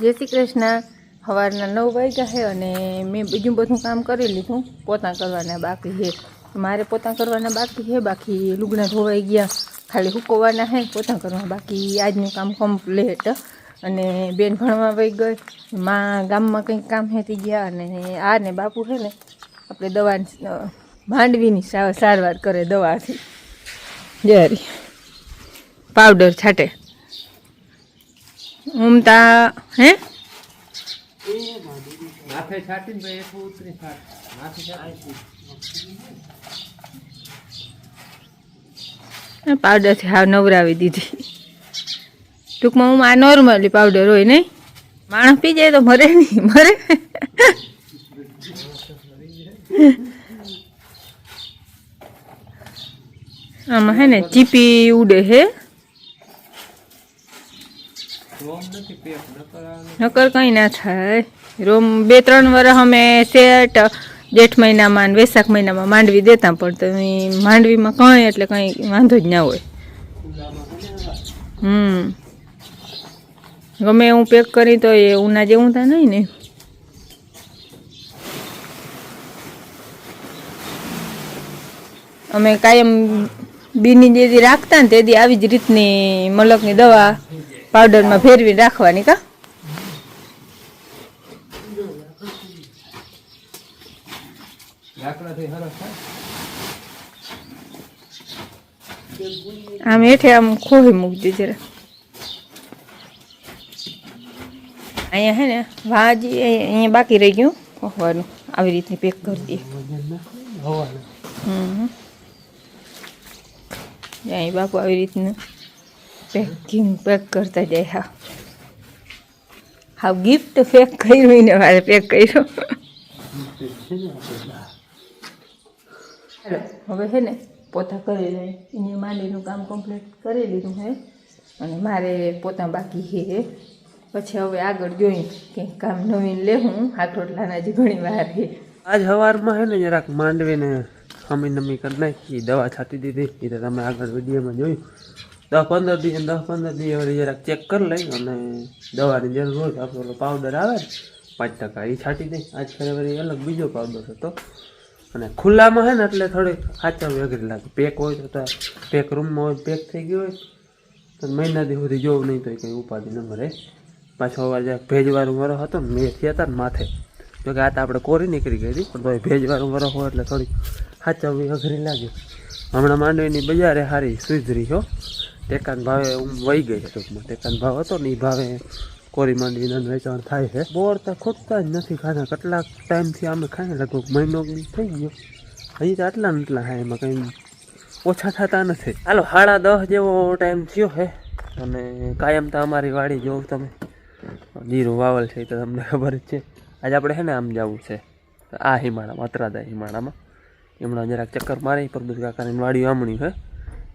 જય શ્રી કૃષ્ણ। સવારના 9 વાગ્યા છે અને મેં બીજું બધું કામ કરી લીધું। પોતા કરવાના બાકી છે, મારે પોતા કરવાના બાકી છે, બાકી લુગડા ધોવાઈ ગયા, ખાલી સુકવવાના છે, પોતા કરવા બાકી। આજનું કામ કમ્પ્લીટ। અને બેન ભણવા વહી ગઈ, માં ગામમાં કંઈક કામ હેતી ગયા, અને આ ને બાપુ છે ને આપણે દવા માંડવીની સારવાર કરે દવાથી। જરી પાવડર છાંટે ઉમતા હે માથે છાટીને ભાઈ એક ઉતરી છાટ માથે છાટી પાવડરથી હાવ નવરાવી દીધી। ટૂંકમાં હું આ નોર્મલી પાવડર હોય નહીં, માણસ પી જાય તો મરે નહીં, મરે। આમાં હે ને ચીપી ઉડે હે, નકર કંઈ ના થાય। રોમ 2-3 વર્ષ અમે સેટ જેઠ મહિનામાં વૈશાખ મહિનામાં માંડવી દેતા, પણ તમે માંડવીમાં કંઈ એટલે કંઈ વાંધો જ ના હોય। ગમે હું પેક કરી તો એ ઉના જેવું તો નહીં ને। અમે કાયમ બીની જેદી રાખતા ને તેદી આવી જ રીતની મલકની દવા પાવડરમાં ફેરવી રાખવાની કા। આમ હેઠે આમ ખોહી મૂકજે જરા। અહીંયા હે ને ભાજી અહીંયા બાકી રહી ગયું ખોવાનું, આવી રીતની પેક કરી દઈએ। અહીં બાપુ આવી રીતનું પેક કરતા જાય। હા હા ગિફ્ટ પેક કર્યું ને મારે પેક કર્યો। હવે છે ને પોતા કરી લઈએ, એની માંડીનું કામ કમ્પ્લીટ કરી લીધું છે અને મારે પોતા બાકી છે। પછી હવે આગળ જોઈ કંઈક કામ નવીન લેવું। હાથ રોટલાના જ ઘણી વાર છે। આજ સવારમાં છે ને જરાક માંડવીને હમી નમી કરી નાખી, દવા છાંટી દીધી। એ તો તમે આગળ વિડીયોમાં જોયું। 10-15 દી વળી જરાક ચેક કરી લઈ અને દવાની જરૂર હોય તો આપણો પાવડર આવે ને 5% એ છાંટી દઈ। આજ ખરે વળી અલગ બીજો પાવડર હતો, અને ખુલ્લામાં છે ને એટલે થોડીક સાચવવી અઘરી લાગે। પેક હોય તો પેક રૂમમાં હોય, પેક થઈ ગયું હોય તો મહિના દી સુધી જોવું નહીં તો કંઈ ઉપાધિ ન મળે। પાછો અવાર જરાક ભેજવાળું વરસ હતો ને મેં થયા હતા ને માથે, જો કે આ તો આપણે કોરી નીકળી ગઈ હતી, પણ તો ભેજવાળું વરસ હોય એટલે થોડીક સાચવવી અઘરી લાગે। હમણાં માંડવીની બજારે સારી સુધરી છો, ટેકાના ભાવે વહી ગઈ છે। ટૂંકમાં ટેકાનો ભાવ હતો ને એ ભાવે કોરી માંડવીના વેચાણ થાય છે। બોર તો ખૂટતા જ નથી ખાના, કેટલાક ટાઈમથી અમે ખાઈએ, લગભગ મહિનો થઈ ગયો, હજી તો આટલા ને એટલા ખાય, એમાં કંઈ ઓછા થતા નથી। હાલો 10:30 જેવો ટાઈમ થયો છે, અને કાયમ તો અમારી વાડી જોઉં તમે જીરું વાવલ છે તો તમને ખબર જ છે। આજે આપણે છે ને આમ જવું છે આ હિમાળામાં, અતરાદા હિમાળામાં। એમણે જરાક ચક્કર મારી, પરબત કાકાની વાડી આમણી છે,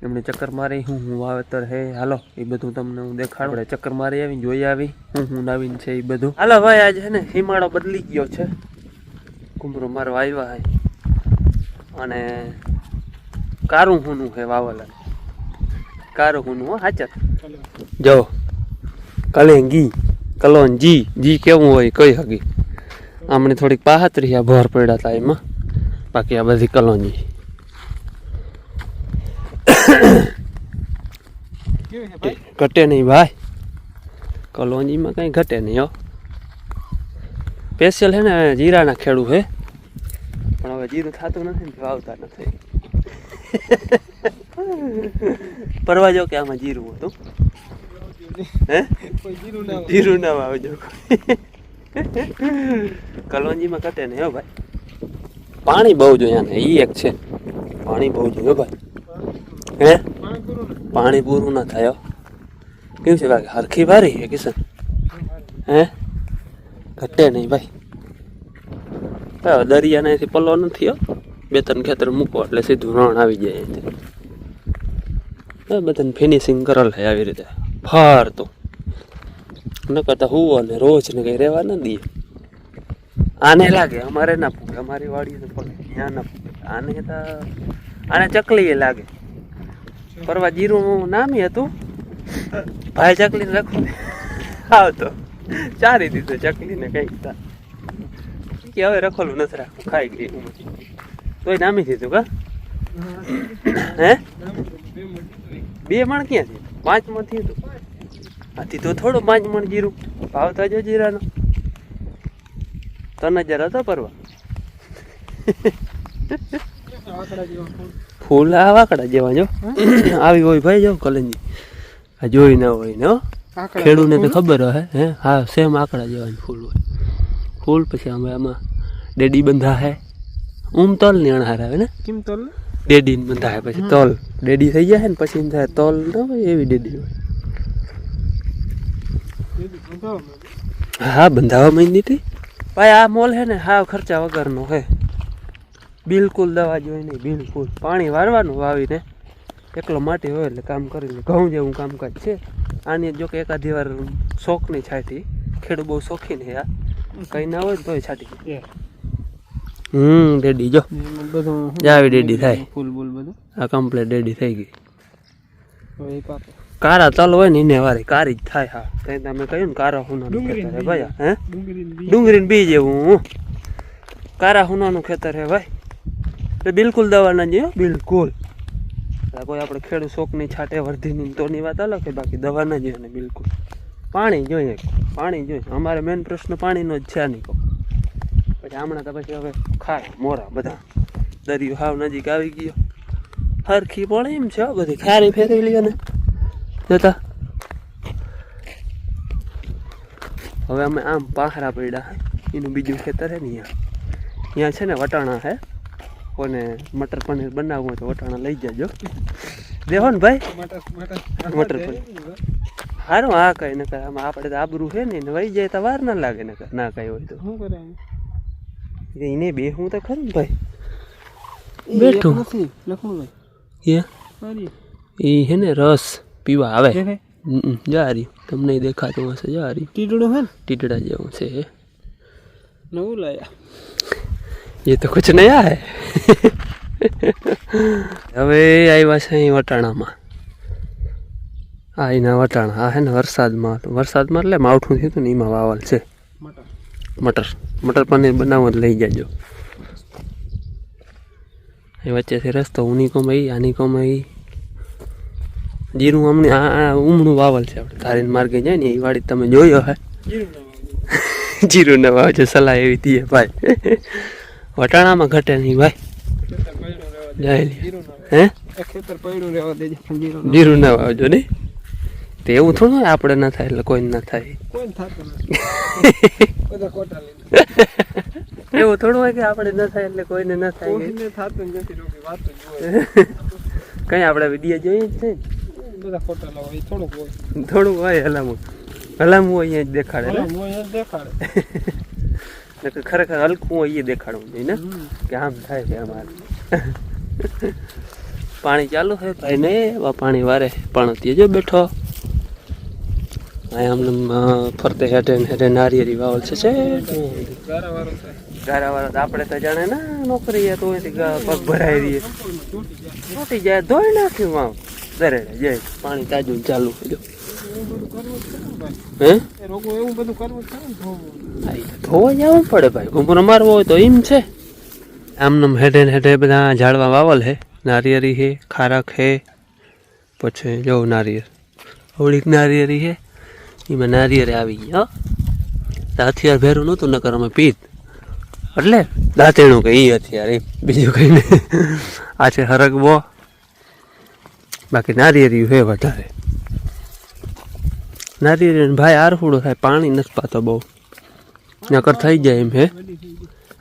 એમણે ચક્કર મારી હું વાવેતર હે હાલો એ બધું તમને હું દેખાડું। ચક્કર મારી આવી જોઈ આવી હું નવીન છે એ બધું। હાલો ભાઈ આજે છે ને હિમાળો બદલી ગયો છે, કુમરો મારો આવ્યા હે અને કારું હુનું હે વાવલ, કારું હુનું હો હાચર જો કલેંગી કલોંજી જી કેવું હોય કઈ હકી। આમણે થોડીક પાહતરી ભર પડ્યા હતા એમાં, બાકી આ બધી કલોંજી ઘટે નહીં ભાઈ, કલોંજીમાં કઈ ઘટે નહીં હો। સ્પેશિયલ છે ને જીરાના ખેડૂ છે, પણ હવે જીરું થતું નથી ને વાવતા નથી। પરવા જો કે આમાં જીરું હતું હે, જીરું ના વાવજો। કલોંજીમાં ઘટે નહીં હો ભાઈ, પાણી બહુ જોઈએ ને એ એક છે, પાણી બહુ જોઈએ ભાઈ। હે પાણી પૂરું ના થાય કેવું છે ભાઈ, હરખી ભારી હે કિશન હે, ઘટે નહીં ભાઈ। દરિયા નાથી પલ્લો નથી હો, 2-3 ખેતર મૂકો એટલે સીધું રણ આવી જાય। બધાને ફિનિશિંગ કરેલ છે આવી રીતે ફરતું, ન કરતા હુવો ને રોજ ને કઈ રહેવા ના દઈએ। આને લાગે અમારે ના પૂગે, અમારી વાડી તો પગે ત્યાં ના પૂગે, આને ચકલી એ લાગે। પરવા જીરું નામી હતું ભાઈ ચકલી રાખું આવતો ચારી દીધું ચકલી ને કઈક કે હવે રખોલું નથી રાખવું ખાઈ ગઈ તોય નામી દીધું કા હે 2 મણ ક્યાં છે 5 મણ થયું હતું આથી તો થોડું 5 મણ જીરું ભાવતા જો જીરાનો 3000 હતો પરવા ફૂલ આ વાકડા જેવા જો આવી હોય ભાઈ જો કલંજી આ જોઈ ના હોય ને ખેડૂને તો ખબર હોય હે હા સેમ આકડા જેવા ફૂલ હોય ફૂલ પછી અમે આમાં ડેડી બંધા હે તલ ની અણહાર આવે ને કેમ તલ ડેડી બંધા હે પછી તલ ડેડી થઈ જાય ને પછી થાય તલ ન હોય એવી ડેડી હોય હા બંધાવા માંડી હતી ભાઈ આ મોલ હે ને હા ખર્ચા વગરનો હે બિલકુલ દવા જોઈ નહીં બિલકુલ પાણી વારવાનું વાવીને એકલો માટી હોય એટલે કામ કરી લે ઘઉં જેવું કામકાજ છે આની જો કે એકાદી વાર શોખ નહીં છાંટી ખેડૂત બહુ શોખીન હે આ કંઈ ના હોય તોય છાંટી ડેડી જો જાવી ડેડી થાય ફૂલ બૂલ બધું આ કમ્પ્લીટ ડેડી થઈ ગઈ કારા તલ હોય ને એને વારે કારી જ થાય હા ત્યાં તમે કહ્યું ને કારા હુનાનું ખેતર હે ભાઈ હે ડુંગળીનું બી જેવું કારા હુનાનું ખેતર હે ભાઈ બિલકુલ દવા ના જોઈએ બિલકુલ કોઈ આપણે ખેડૂત શોખ નહીં છાંટે વર્ધીની તોની વાત અલગ છે બાકી દવા ના જોઈએ ને બિલકુલ પાણી જોઈએ અમારે મેઇન પ્રશ્ન પાણીનો જ છે નહીં કહો પછી હમણાં તો પછી હવે ખાય મોરા બધા દરિયો હાવ નજીક આવી ગયો હરખી પણ એમ છે બધી ખારી ફેરવી લ્યો ને જોતા હવે અમે આમ પાખરા પડ્યા એનું બીજું ખેતર હે ને અહીંયા છે ને વટાણા હે કોને મટર પનીર બનાવવું હોય તો વટાણા લઈ જાજો દેવો ને ભાઈ મટર પનીર સારું હા કઈ ને કઈ આમાં આપણે તો આબરું છે ને વહી જાય તો વાર ના લાગે ને ના કઈ હોય તો શું કરે એને બે હું તો ખરું ભાઈ બેઠું એ હે ને રસ પીવા આવે જા રહ્યું તમને દેખાતું હશે જા રહ્યું ટીટડું હે ટીટડા જેવું છે નવું લાયા ये तो कुछ नया है હવે આવ્યા છે અહીં વટાણામાં એના વટાણા આ હે ને વરસાદમાં એટલે માવઠું થયું હતું ને એમાં વાવલ છે મટર પનીર બનાવવું જ લઈ જાજો એ વચ્ચેથી રસ્તો ઉનીકોમાં આની કોમાં જીરું અમને આ ઉમણું વાવલ છે આપણે ધારીને માર્ગે જાય ને એ વાડી તમે જોયો હે જીરું ના વાવ છે સલાહ એવી દઈએ ભાઈ વટાણામાં ઘટે નહીં ભાઈ હે જીરું ના વાવજો નહીં તો એવું થોડું હોય આપણે ના થાય એટલે કોઈ ના થાય એવું થોડું હોય કે આપણે ના થાય એટલે કોઈને ના થાય કઈ આપણે વિડીયો જોઈએ છે થોડુંક હોય હલામું અહીંયા જ દેખાડે ખરેખર હલકું હોય એ દેખાડવું જોઈએ ને કે આમ થાય છે અમારે પાણી ચાલુ છે ભાઈ ને પાણી વારે પણ જો બેઠો અમને ફરતે હેઠે નારિયેરી વાવલ છે ગારાવાળો તો આપણે તો જાણે ને નોકરી તો પગ ભરાઈ રહીએ તૂટી જાય ધોઈ નાખ્યું વાવ દરે જાય પાણી તાજું ચાલુ જો હે ધોવા જવું પડે ભાઈ ઘૂમરો મારવો હોય તો એમ છે આમને હેઠે બધા ઝાડવા વાવલ હે નારિયેરી હે ખારક હે પછી જો નારિયેર અવળીક નારિયેરી હે એમાં નારિયેર આવી ગયા હથિયાર ભેરું નહોતું નકર અમે પીત એટલે દાંતેણું કે એ હથિયાર એમ બીજું કઈ નહીં આ છે હરગવો બાકી નારિયેરી હે વધારે નારિયેરી ભાઈ આરફુડો થાય પાણી નથી પાતો બહુ નકર થઈ જાય એમ હે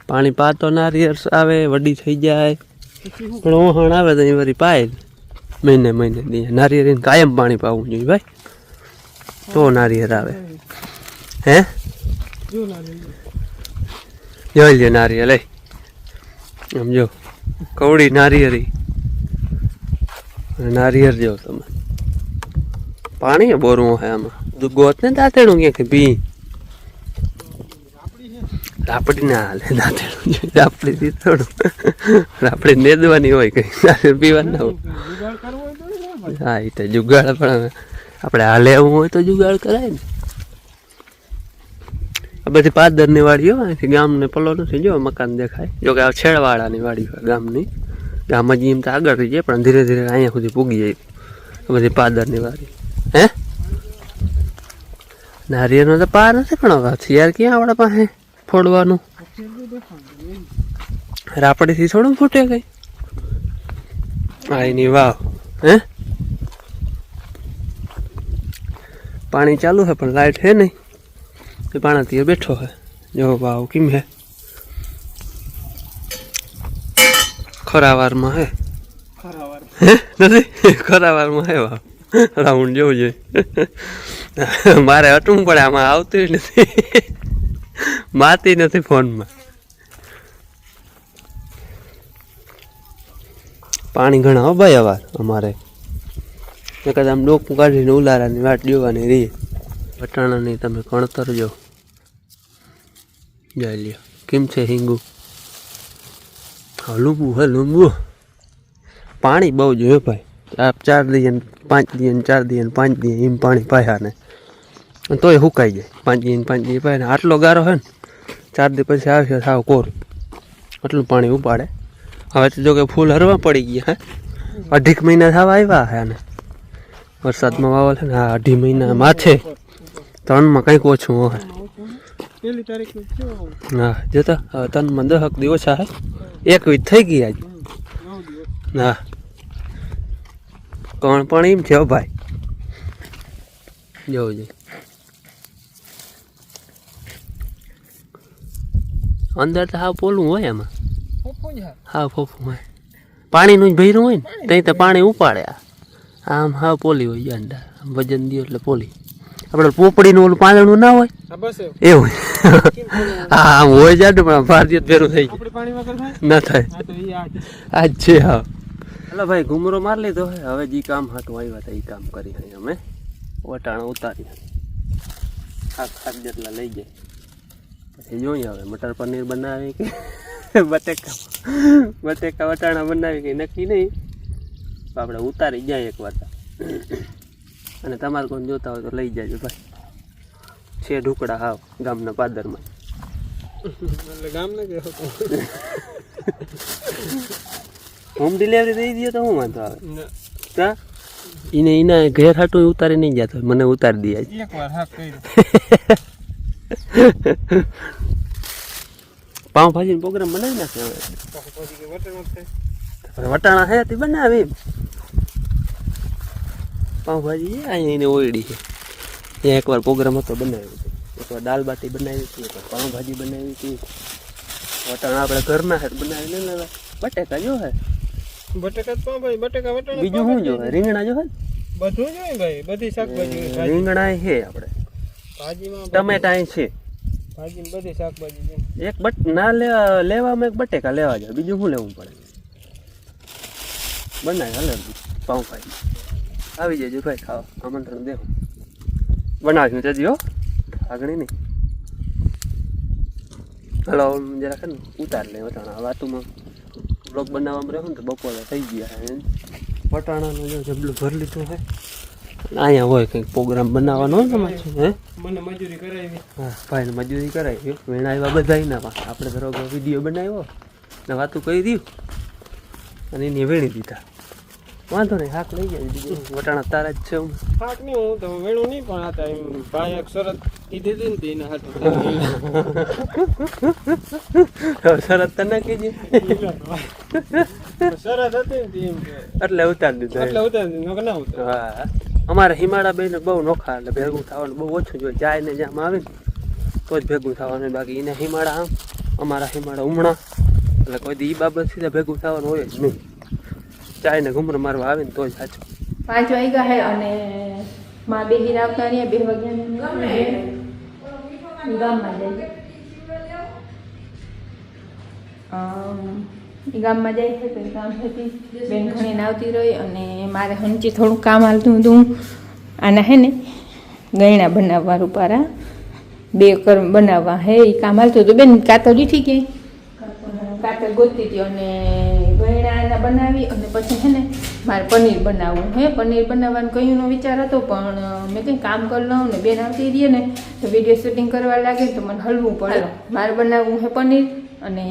પાણી પાતો નારિયેર આવે વડી થઈ જાય પણ ઓહણ આવે તો એ વળી પાય મહિને નારિયેરીને કાયમ પાણી પાવું જોઈએ ભાઈ તો નારિયેર આવે હે જોઈ લે નારિયેર લઈ આમ જો કવડી નારિયેરી નારિયેર જો તમે પાણી બોરવું હે આમાં ગોત ને દાંતેણું ક્યાંક પી રાપડી ના હાલે દાંતેણું રાપડી થોડું રાપડી નેદવાની હોય કઈ નારિયેર પીવા ના હોય હા એ તો જુગાડ પણ આપણે હાલે એવું હોય તો જુગાડ કરાય ને બધી પાદરની વાડીઓ અહીંથી ગામને પલ્લો નથી, જો મકાન દેખાય. જો કે આ છેડવાળાની વાડી હોય ગામની. ગામ હજી એમ તો આગળ રહી જાય પણ ધીરે ધીરે અહીંયા સુધી પૂગી જાય. બધી પાદરની વાડી. હે નારિયેળનો તો પાર નથી પણ હવે યાર ક્યાં આપણા પાસે ફોડવાનું? રાપડીથી થોડું ફૂટે કઈ. હા એની વાવ. હે પાણી ચાલુ છે પણ લાઈટ હે નહીં. એ પાણાથી બેઠો હે. જો વાવ કેમ હે, ખરાવારમાં હે. નથી ખરાવારમાં હે વાવ. રાઉન્ડ જેવું જોઈએ. મારે હટવું પડે, આમાં આવતું નથી. માતી નથી ફોનમાં. પાણી ઘણા હો ભાઈ અવાર અમારે. કદાચ આમ ડોકું કાઢીને ઉલારાની વાટ જોવાની રહી. વટાણાની તમે કણતર જો જાય લ્યો કેમ છે હિંગુ. હા લીંબુ હે લીંબુ. પાણી બહુ જોઈએ ભાઈ. આપ 4 દીએ 5 દીએ 4 દીએ 5 દીએ એમ પાણી પાયા ને તોય સુકાઈ જાય. 5 દીએ 5 દીએ પાય ને આટલો ગારો હે ને 4 દી પછી આવશે સાવ કોરું. આટલું પાણી ઉપાડે. હવે તો જો કે ફૂલ હરવા પડી ગયા હે. 2.5 મહિના થવા આવ્યા હે ને વરસાદમાં વાવલ છે ને. હા 2.5 મહિના માથે 3માં કંઈક ઓછું હોય. હા જતા હવે 3માં 10 દિવસ ઓછા હે. 1 વીક થઈ ગઈ આજ. હા કોણ પણ એમ છે ભાઈ. જોવું જોઈએ અંદર તો હાવ પોલું હોય એમાં. હાવ ફોફું હોય. પાણીનું જ ભર્યું હોય ને ત્યાં તો પાણી ઉપાડે. આમ હાવ પોલી હોય અંદર. આમ વજન દે એટલે પોલી. આપણે પોપડીનું ઓલું પાંદડું ના હોય એવું. હા આમ હોય જાડું પણ ભારતીય ભેરું થઈ ગયું ના થાય. આજ છે હા. હલો ભાઈ ઘૂમરો માર લીધો હે. હવે જે કામ હતું આવ્યા હતા એ કામ કરી અમે વટાણા ઉતારી. ખાસ જેટલા લઈ જાય પછી જોઈએ હવે મટર પનીર બનાવી કે બટેકા વટાણા બનાવી કંઈ નક્કી નહીં. આપણે ઉતારી જાય એક વાર. અને તમારે કોઈ જોતા હોય તો લઈ જાજો ભાઈ. છે ઢુકડા હાવ ગામના પાદરમાં. હોમ ડિલિવરી દઈ દઈએ તો હું વાંધો આવે. કા એને એના ઘેર હાટું ઉતારી નહીં જતો, મને ઉતારી દે. પાઉંભાજી પ્રોગ્રામ બનાવી નાખે હવે. વટાણા હે તે બનાવી. પાઉંભાજી અહીંયા એને ઓયડી છે. ત્યાં એકવાર પ્રોગ્રામ હતો બનાવ્યો. એકવાર દાલ બાટી બનાવી હતી, એકવાર પાઉંભાજી બનાવી હતી. વટાણા આપણે ઘરના હે બનાવી ને લેવા. બટેકા જો હે બટેકા પાઉંભાજી બટેકા વટાણા. બીજું શું જો રીંગણા જો હે બધું જોઈએ ભાઈ. બધી શાકભાજી રીંગણા છે આપણે. ભાજીમાં ટમેટા છે. ભાજી બધી શાકભાજી છે. એક ના લેવામાં એક બટેકા લેવા જાય. બીજું શું લેવું પડે? બનાવી હાલે પાઉંભાજી. આવી જજો ભાઈ ખાવા. આમંત્રણ દેવું. બનાવ્યું જજી હો આગળ નહીં. હલો જરાક ને ઉતાર લે વટાણા. વાતુમાં બ્લોગ બનાવવામાં રહ્યો ને તો બપોરે થઈ ગયા. વટાણાનું જો જબલું ભરી લીધું છે. અહીંયા હોય કંઈક પ્રોગ્રામ બનાવવાનો હોય તમારે. હે મને મજૂરી કરાવી. હા ભાઈને મજૂરી કરાવી. વેણાવ્યા બધા ના પા. આપણે ધરો વિડીયો બનાવ્યો ને વાતું કહી દઉં અને એને વેણી દીધા. વાંધો નહીં હાક લઈ જાય. બીજું વટાણા તારા જ છે. હાક નહીં હું તો વેણું નહીં પણ હતા એમ ભાઈ એક શરત કીધી હતી ને તે એના હાથ શરત તને કીધી શરત હતી એમ એટલે ઉતારી દીધું. એટલે ઉતારી ના ઉતાર. હા અમારે હિમાળા બેન બહુ નોખા. એટલે ભેગું થવાનું બહુ ઓછું જોઈએ. જાય ને જ્યાં આવે ને તો જ ભેગું થવાનું. બાકી એને હિમાળા આમ અમારા હિમાળા ઉમણા. એટલે કોઈ દી એ બાબત સીધા ભેગું થવાનું હોય જ નહીં. ચાય ને ઘુમરો મારવા આવે ને તો જ સાચું. 5 વાગ્યા હે અને માં બેહીર આવતા રહ્યા. 2 વાગ્યા ગામમાં જાય. ગામમાં જાય છે કંઈ કામ હતી. બેન ઘણીને આવતી રહી અને મારે હંચી થોડું કામ હાલતું હતું. આના હે ને ગયણા બનાવવા રૂપારા 2 બનાવવા હે એ કામ હાલતું હતું. બેન કાતર દીઠી ગઈ. કાતર ગોતતી હતી અને ગયણા નાના બનાવી અને પછી છે ને મારે પનીર બનાવવું હે. પનીર બનાવવાનો કયુંનો વિચાર હતો, પણ મેં કંઈ કામ કરી લઉં ને બેન આવતી રહીએ ને તો વિડીયો શૂટિંગ કરવા લાગે તો મને હલવું પડે. મારે બનાવવું હે પનીર, અને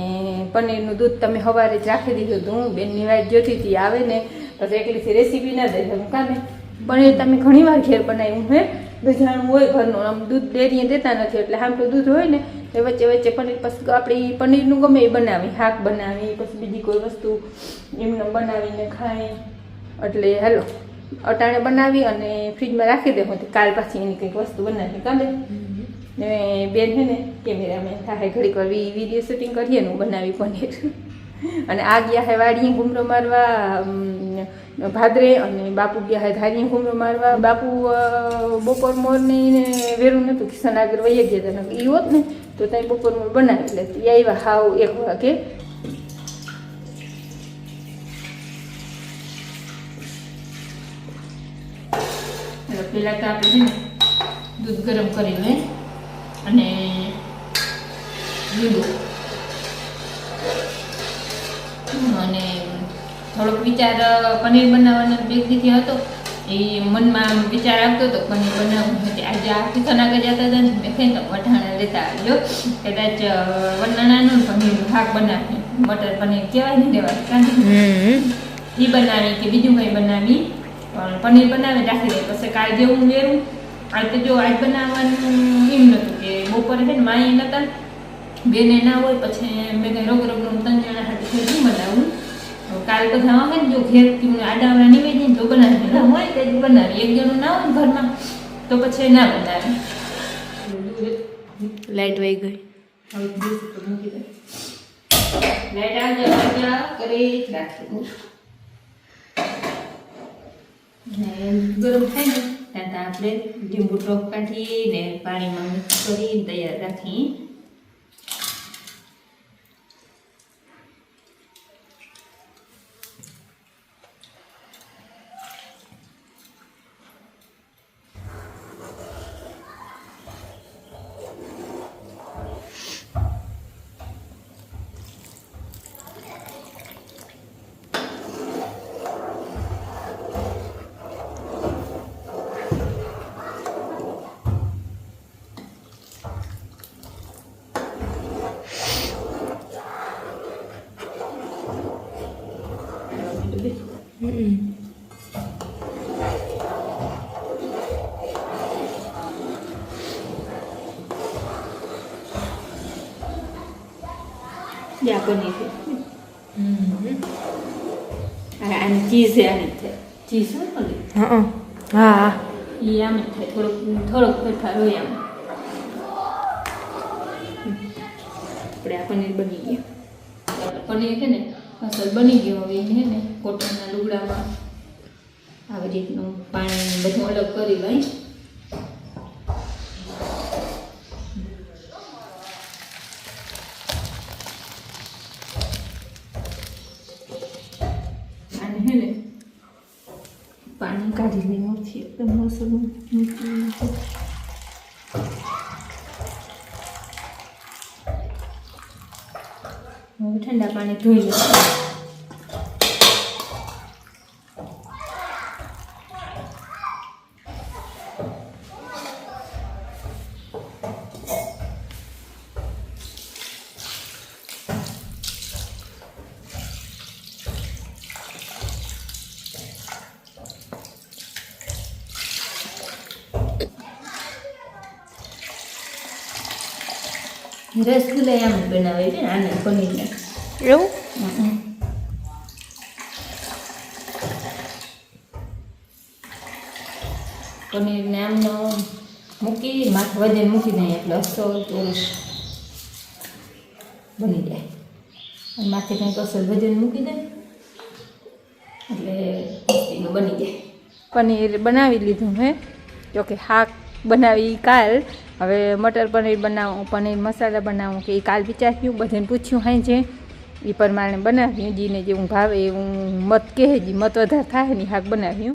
પનીરનું દૂધ તમે સવારે જ રાખી દીધું હતું. હું બેનની વાટ જોતી હતી, આવે ને પછી એકલીથી રેસીપી ના દઈ શકું. કામે પનીર તમે ઘણી વાર ઘેર બનાવ્યું હે, બેજાણું હોય ઘરનું, આમ દૂધ ડેરીએ દેતા નથી એટલે આમ તો દૂધ હોય ને એ વચ્ચે વચ્ચે પનીર પછી આપણી પનીરનું ગમે એ બનાવી, શાક બનાવી, પછી બીજી કોઈ વસ્તુ એમને બનાવીને ખાઈ. એટલે હાલો અટાણે બનાવી અને ફ્રીજમાં રાખી દે, કાલ પાછી એની કંઈક વસ્તુ બનાવી. કામે ને બેન છે ને કેમેરામેન થાય, ઘડીક વાર વિડીયો શૂટિંગ કરીએ ને બનાવી પનીર. અને આ ગયા હે વાડીએ ઘૂમરો મારવા ભાદરે, અને બાપુ ગયા હે ધારીએ ઘૂમરો મારવા. બાપુ બપોર મોરને વેરું નહોતું, કિશન આગળ વહી ગયા હતા. એ હોત ને તો ત્યાં બપોર મોર બનાવી લેતી. એ આવ્યા હાવ 1 વાગે. પહેલાં તો આપણે છે ને દૂધ ગરમ કરી લઈએ અને લીંબુ, અને થોડોક વિચાર પનીર બનાવવાનો 2 દીથી હતો. એ મનમાં વિચાર આવતો હતો પનીર બનાવવું હતી. આજે આ કિશન આગળ જતા હતા ને મેં કહે તો વટાણા લેતા આવ્યો, કદાચ વટાણાનું પનીરનું શાક બનાવી, મટર પનીર કહેવાય ને દેવાય કાંઈ એ બનાવી કે બીજું કંઈ બનાવી, પણ પનીર બનાવી રાખી દે. પછી કાલ જેવું વેરું આજ તો જો આજ બનાવવાનું એમ નહોતું કે બપોરે છે ને માઈ નહોતા, બેને ના હોય, પછી મેં કંઈ રોગનું 3 જણા હાટું શું બનાવું. કાલ બધા આવે ને જો ઘેર આડાવડા નિવેદી ને તો બનાવી હોય તે જ બનાવી. 1 જણું ના હોય ઘરમાં તો પછી ના બનાવી. લાઈટ વહી ગઈ, હવે મૂકી દે. લાઈટ આવજા કરી જ રાખી ને ગરમ થાય ને ત્યાં આપણે લીંબુ ટોપ કાઢીને પાણીમાં મિક્સ કરી તૈયાર રાખી. યા પનીર આની ચીઝ છે, આની થાય ચીઝ હોય પનીર. હા એ આમ જ થાય, થોડોક ફેરફાર હોય આમ. આપણે આ પનીર બની ગયા. પનીર છે ને અસલ બની ગયો. હવે છે ને કોટનના લુગડામાં આવી રીતનું પાણી બધું અલગ કરી લઈ. આને છે ને પાણી કાઢી લેવું છે એકદમ અસલ. હવે ઠંડા પાણી ધોઈ લઈશું. રસગુલ્લા આમ બનાવે છે આને પનીરને એવું. પનીરને આમનો મૂકી માથે વજન મૂકી દઈએ એટલે અસલ ચોરસ બની જાય. અને માથે કંઈક અસલ વજન મૂકી દે એટલે મસ્તીનું બની જાય. પનીર બનાવી લીધું હે, જોકે શાક બનાવી કાલ. હવે મટર પનીર બનાવું, પનીર મસાલા બનાવું કે એ કાલ વિચાર્યું, બધાને પૂછ્યું હાઈ છે એ પ્રમાણે બનાવ્યું. જીને જેવું ભાવે એવું મત કહે, જે મત વધારે થાય ને શાક બનાવ્યું.